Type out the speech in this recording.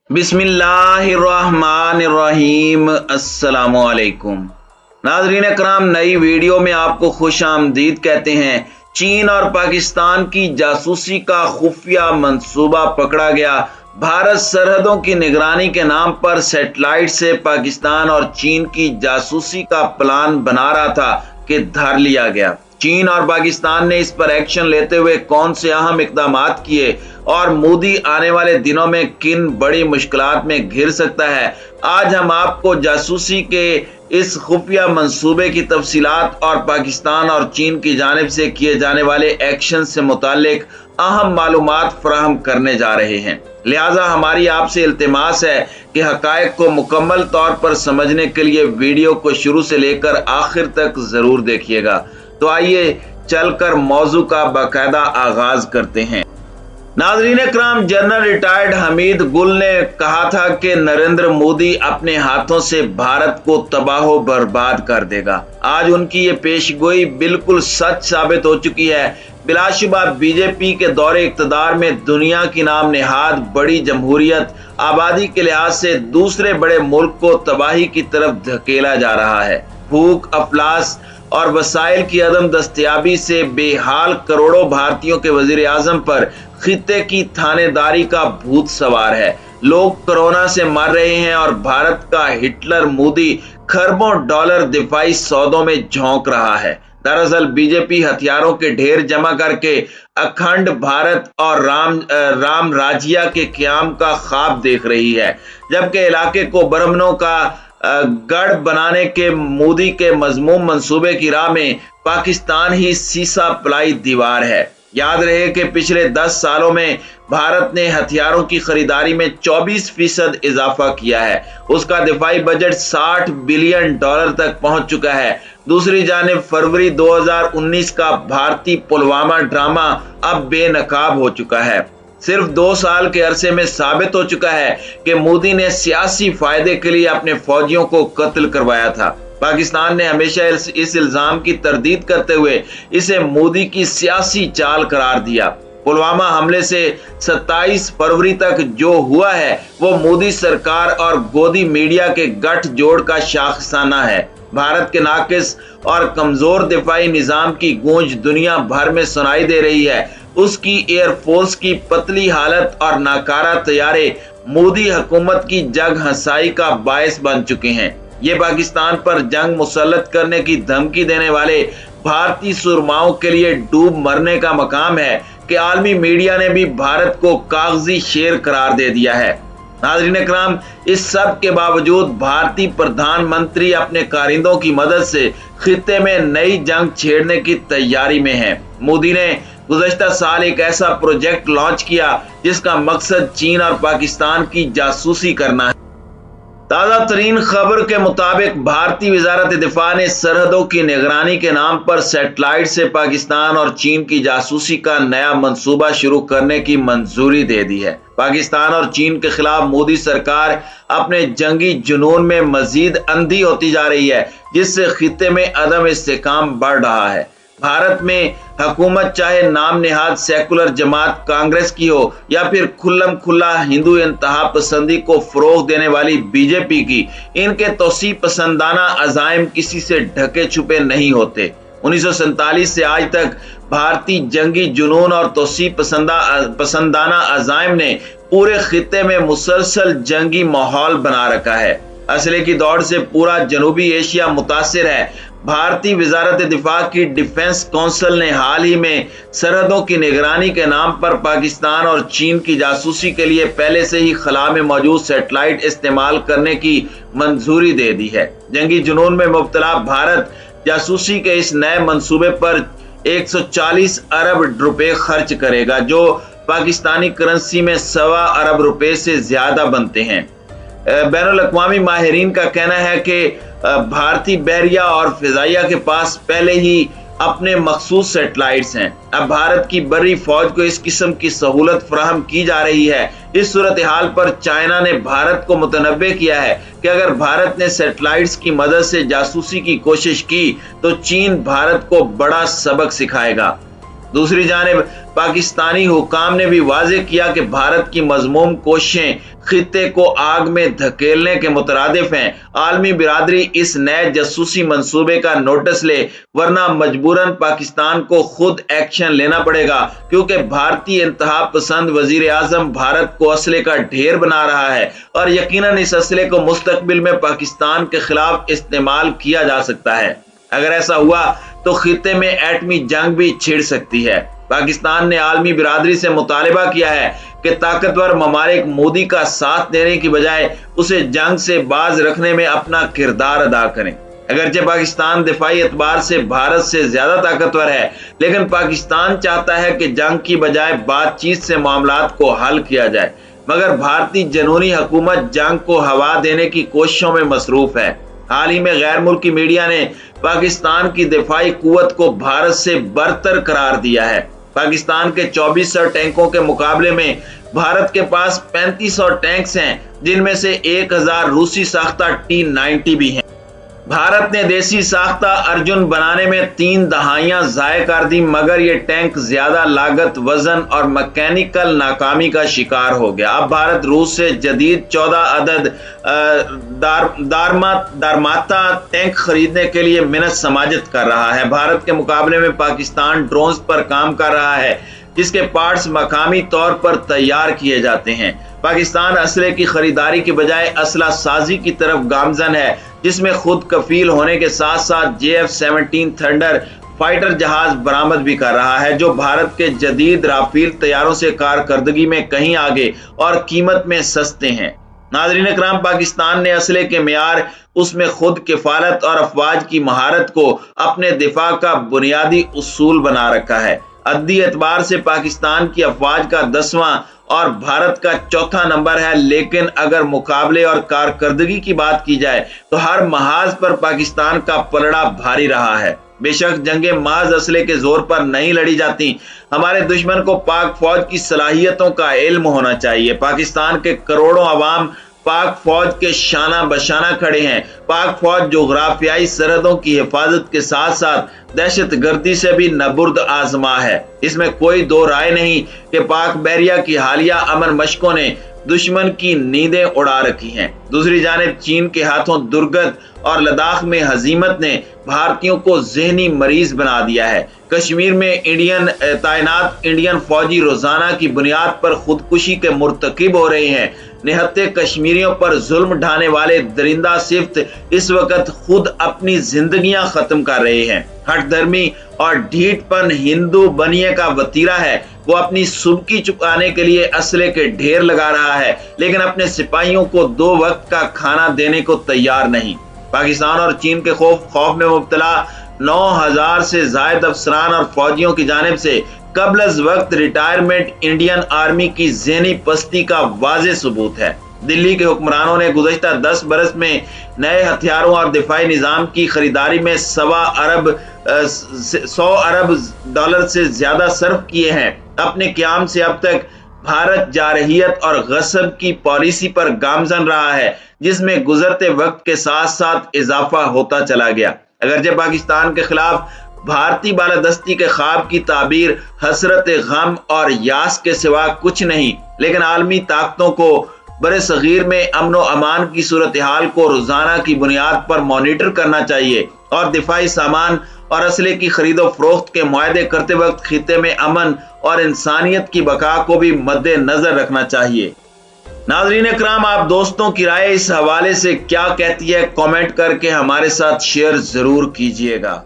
बिस्मिल्लाहिर्रहमानिर्रहीम। अस्सलामुअलैकुम नाज़रीन कराम, नई वीडियो में आपको खुश आमदीद कहते हैं। चीन और पाकिस्तान की जासूसी का खुफिया मंसूबा पकड़ा गया। भारत सरहदों की निगरानी के नाम पर सैटेलाइट से पाकिस्तान और चीन की जासूसी का प्लान बना रहा था कि धर लिया गया। चीन और पाकिस्तान ने इस पर एक्शन लेते हुए कौन से अहम इक़दामात किए और मोदी आने वाले दिनों में किन बड़ी मुश्किलात में घिर सकता है, आज हम आपको जासूसी के इस खुफिया मंसूबे की तफसीलात और पाकिस्तान और चीन की जानिब से किए जाने वाले एक्शन से मुतालिक अहम मालूमात फराहम करने जा रहे हैं। लिहाजा हमारी आपसे इल्तिमास है कि हकायक को मुकम्मल तौर पर समझने के लिए वीडियो को शुरू से लेकर आखिर तक जरूर देखिएगा। तो आइए चलकर मौजू का बाकायदा आगाज करते हैं। नाज़रीन कराम, जनरल रिटायर्ड हमीद गुल ने कहा था कि नरेंद्र मोदी अपने हाथों से भारत को तबाह बर्बाद कर देगा। आज उनकी ये पेशगोई बिल्कुल सच साबित हो चुकी है। बिलाशुबा बीजेपी के दौरे इक़्तिदार में दुनिया की नाम नेहाद बड़ी जमहूरियत आबादी के लिहाज से दूसरे बड़े मुल्क को तबाही की तरफ धकेला जा रहा है। भूख, अफलास और वसाइल की अदम दस्तयाबी से बेहाल करोड़ों भारतीयों के वजीर आजम पर खित्ते की थानेदारी का भूत सवार है। लोग कोरोना से मर रहे हैं और भारत का हिटलर मोदी खरबों डॉलर दिफाई सौदों में झोंक रहा है। दरअसल बीजेपी हथियारों के ढेर जमा करके अखंड भारत और राम राज्य के क़याम का ख्वाब देख रही है, जबकि इलाके को बरमनों का गढ़ बनाने के मोदी के मजमूम मंसूबे की राह में पाकिस्तान ही सीसा प्लाई दीवार है। याद रहे कि पिछले 10 सालों में भारत ने हथियारों की खरीदारी में 24% इजाफा किया है। उसका दिफाई बजट $60 बिलियन तक पहुंच चुका है। दूसरी जानिब फरवरी 2019 का भारतीय पुलवामा ड्रामा अब बेनकाब हो चुका है। सिर्फ 2 साल के अरसे में साबित हो चुका है कि मोदी ने सियासी फायदे के लिए अपने फौजियों को कत्ल करवाया था। पाकिस्तान ने हमेशा इस इल्जाम की तरदीद करते हुए इसे मोदी की सियासी चाल करार दिया। पुलवामा हमले से 27 फरवरी तक जो हुआ है वो मोदी सरकार और गोदी मीडिया के गठजोड़ का शाखसाना है। भारत के नाकिस और कमजोर दिफाई निजाम की गूंज दुनिया भर में सुनाई दे रही है। उसकी एयरफोर्स की पतली हालत और नाकारा तैयारे मोदी हुकूमत की जग हंसाई का बायस बन चुके हैं। ये पाकिस्तान पर जंग मुसल्लत करने की धमकी देने वाले भारतीय सुरमाओं के लिए डूब मरने का मकाम है कि आलमी मीडिया ने भी भारत को कागजी शेर करार दे दिया है। नाज़रीन कराम, इस सब के बावजूद भारतीय प्रधानमंत्री अपने कारिंदों की मदद से खित्ते में नई जंग छेड़ने की तैयारी में है। मोदी ने गुज़श्ता साल एक ऐसा प्रोजेक्ट लॉन्च किया जिसका मकसद चीन और पाकिस्तान की जासूसी करना है। ताज़ा तरीन खबर के मुताबिक भारतीय वज़ारत दिफा ने सरहदों की निगरानी के नाम पर सैटेलाइट से पाकिस्तान और चीन की जासूसी का नया मंसूबा शुरू करने की मंजूरी दे दी है। पाकिस्तान और चीन के खिलाफ मोदी सरकार अपने जंगी जुनून में मजीद अंधी होती जा रही है, जिससे खित्ते में अदम इस्तेकाम बढ़ रहा है। भारत में हुकूमत चाहे नाम नेहाद सेकुलर जमात कांग्रेस की हो या फिर खुल्लम खुल्ला हिंदू इंतहा पसंदी को फरोग देने वाली बीजेपी की, इनके तोसी पसंदाना अजाइम किसी से ढके छुपे नहीं होते। 1947 से आज तक भारतीय जंगी जुनून और तोसी पसंदाना अजाइम ने पूरे खित्ते में मुसलसल जंगी माहौल बना रखा है। असले की दौड़ से पूरा जनूबी एशिया मुतासिर है। भारतीय वजारत दिफा की डिफेंस काउंसिल ने हाल ही में सरहदों की निगरानी के नाम पर पाकिस्तान और चीन की जासूसी के लिए पहले से ही खला में मौजूद सैटेलाइट इस्तेमाल करने की मंजूरी दे दी है। जंगी जुनून में मुब्तला भारत जासूसी के इस नए मंसूबे पर 140 अरब रुपए खर्च करेगा, जो पाकिस्तानी करेंसी में 1.25 अरब रुपए से ज्यादा बनते हैं। बैनुल अक़वामी माहिरीन का कहना है कि भारतीय बहरिया और फिजाइया के पास पहले ही अपने मखसूस सैटेलाइट्स हैं। अब भारत की बर्री फौज को इस किस्म की सहूलत फराहम की जा रही है। इस सूरत हाल पर चाइना ने भारत को मुतनब्बे किया है कि अगर भारत ने सैटेलाइट्स की मदद से जासूसी की कोशिश की तो चीन भारत को बड़ा सबक सिखाएगा। दूसरी जानिब पाकिस्तानी हुकाम ने भी वाज़ेह किया कि भारत की मज़मूम कोशिशें खित्ते को आग में धकेलने के मुतरादिफ हैं। आलमी बिरादरी इस नए जासूसी मंसूबे का नोटिस ले, वरना मजबूरन पाकिस्तान को खुद एक्शन लेना पड़ेगा, क्योंकि भारतीय इंतहा पसंद वजीर आजम भारत को असले का ढेर बना रहा है और यकीनन इस असले को मुस्तकबिल में पाकिस्तान के खिलाफ इस्तेमाल किया जा सकता है। अगर ऐसा हुआ तो खित्ते में एटमी जंग भी छिड़ सकती है। पाकिस्तान ने आलमी बिरादरी से मुतालिबा किया है कि ताकतवर ममालिक मोदी का साथ देने की बजाय उसे जंग से बाज रखने में अपना किरदार अदा करें। अगरचे पाकिस्तान दिफाई एतबार से भारत से ज्यादा ताकतवर है, लेकिन पाकिस्तान चाहता है कि जंग की बजाय बातचीत से मामलात को हल किया जाए, मगर भारतीय जनूनी हुकूमत जंग को हवा देने की कोशिशों में मसरूफ है। हाल ही में गैर मुल्की मीडिया ने पाकिस्तान की दिफाई कुव्वत को भारत से बरतर करार दिया है। पाकिस्तान के 2400 टैंकों के मुकाबले में भारत के पास 3500 टैंक्स हैं, जिनमें से 1000 रूसी साख्ता T-90 भी हैं। भारत ने देसी साख्ता अर्जुन बनाने में 3 दहाइयां ज़ाय कर दी, मगर ये टैंक ज्यादा लागत, वजन और मैकेनिकल नाकामी का शिकार हो गया। अब भारत रूस से जदीद 14 अदद दारमाता टैंक खरीदने के लिए मिन्नत समाजत कर रहा है। भारत के मुकाबले में पाकिस्तान ड्रोन्स पर काम कर रहा है, जिसके पार्ट्स मकामी तौर पर तैयार किए जाते हैं। पाकिस्तान असले की खरीदारी की बजाय असला साजी की तरफ गामजन है, जिसमें खुद कफील होने के साथ साथ JF-17 थंडर फाइटर जहाज बरामद भी कर रहा है, जो भारत के जदीद राफेल तैयारों से कारकर्दगी में कहीं आगे और कीमत में सस्ते हैं। नाज़रीन इकराम, पाकिस्तान ने असले के मियार, उसमें खुद किफालत और अफवाज की महारत को अपने दिफा का बुनियादी उसूल बना रखा है। अद्दी एतबार से पाकिस्तान की अफवाज का 10वां और भारत का 4था नंबर है, लेकिन अगर मुकाबले और कारकर्दगी की बात की जाए तो हर महाज पर पाकिस्तान का पलड़ा भारी रहा है। बेशक जंगे महज असले के जोर पर नहीं लड़ी जाती, हमारे दुश्मन को पाक फौज की सलाहियतों का इल्म होना चाहिए। पाकिस्तान के करोड़ों अवाम पाक फौज के शाना बशाना खड़े हैं। पाक फौज जोग्राफियाई सरहदों की हिफाजत के साथ साथ दहशत गर्दी से भी नबुर्द आजमा है। इसमें कोई दो राय नहीं कि पाक बहरिया की हालिया अमन मशकों ने दुश्मन की नींदें उड़ा रखी हैं। दूसरी जानिब चीन के हाथों दुर्गत और लद्दाख में हजीमत ने भारतीयों को ज़हनी मरीज बना दिया है। कश्मीर में तैनात इंडियन फौजी रोजाना की बुनियाद पर खुदकुशी के मुर्तकिब हो रहे हैं। निहत्ते कश्मीरियों पर जुल्म ढाने वाले दरिंदा सिफ्त इस वक्त खुद अपनी जिंदगियां खत्म कर रहे हैं। हठधर्मी और ढीठपन हिंदू बनिए का वतीरा है। वो अपनी सुबकी चुकाने के लिए असले के ढेर लगा रहा है, लेकिन अपने सिपाहियों को 2 वक्त का खाना देने को तैयार नहीं। पाकिस्तान और चीन के खौफ में मुब्तला 9000 से जायद अफसरान और फौजियों की जानिब से कबल अज़ वक्त रिटायरमेंट इंडियन आर्मी की ज़हनी पस्ती का वाज़ेह सबूत है। दिल्ली के हुक्मरानों ने गुज़श्ता 10 बरस में नए हथियारों और दिफाई निज़ाम की खरीदारी में 100 अरब डॉलर से ज्यादा सर्फ किए हैं। अपने क़याम से अब तक भारत जारहियत और गस्ब की पॉलिसी पर गामजन रहा है, जिसमें गुजरते वक्त के साथ साथ इजाफा होता चला गया। अगरचे पाकिस्तान के खिलाफ भारतीय बालादस्ती के ख्वाब की ताबीर हसरत गम और यास के सिवा कुछ नहीं, लेकिन आलमी ताकतों को बरे सगीर में अमन व अमान की सूरत हाल को रोजाना की बुनियाद पर मॉनिटर करना चाहिए और दिफाई सामान और असले की खरीदो फरोख्त के मुआहदे करते वक्त खित्ते में अमन और इंसानियत की बका को भी मद्देनजर रखना चाहिए। नाज़रीन इकराम, आप दोस्तों की राय इस हवाले से क्या कहती है, कमेंट करके हमारे साथ शेयर जरूर कीजिएगा।